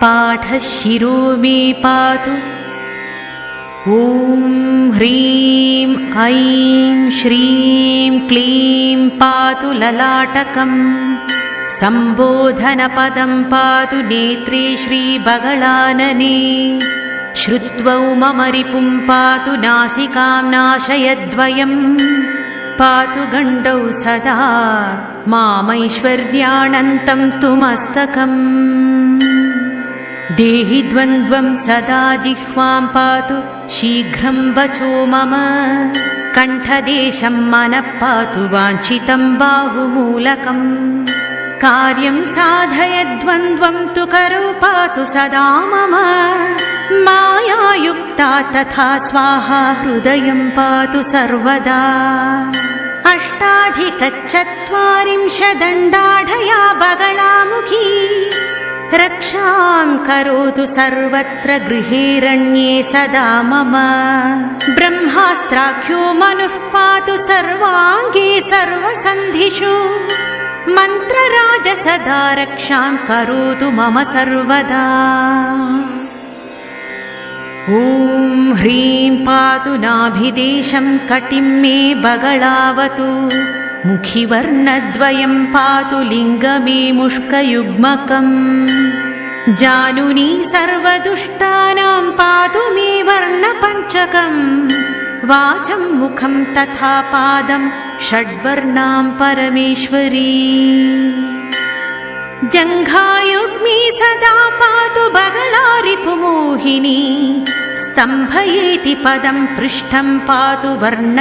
पाठः शिरो मे पातु। ॐ ह्रीं ऐं श्रीं क्लीं पातु ललाटकम्। सम्बोधनपदं पातु नेत्रे श्रीबगलानने। श्रुत्वौ मम रिपुं पातु नासिकां नाशयद्वयम्। पातु गण्डौ सदा मामैश्वर्याणन्तं तु मस्तकम्। देहि द्वन्द्वं सदा जिह्वां पातु शीघ्रं वचो मम। कण्ठदेशं मनः पातु वाञ्छितं बाहुमूलकम्। कार्यं साधयद्वन्द्वं तु करौ पातु सदा मम। मायायुक्ता तथा स्वाहा हृदयं पातु सर्वदा। अष्टाधिकचत्वारिंशदण्डाढया बगलामुखी। रक्षां करोतु सर्वत्र गृहेरण्ये सदा मम। ब्रह्मास्त्राख्यो मनुः पातु सर्वाङ्गे सर्वसन्धिषु। मन्त्रराज सदा रक्षां करोतु मम सर्वदा। ॐ ह्रीं पातु नाभिदेशं कटिं मे बगलावतु। मुखिवर्णद्वयं पातु लिङ्गमे मुष्कयुग्मकम्। जानुनी सर्वदुष्टानां पातु मे वर्णपञ्चकम्। वाचं मुखं तथा पादं षड्वर्णां परमेश्वरी। जङ्घायुग्मी सदा पातु बगला रिपुमोहिनी। स्तम्भयेति पदं पृष्ठं पातु वर्ण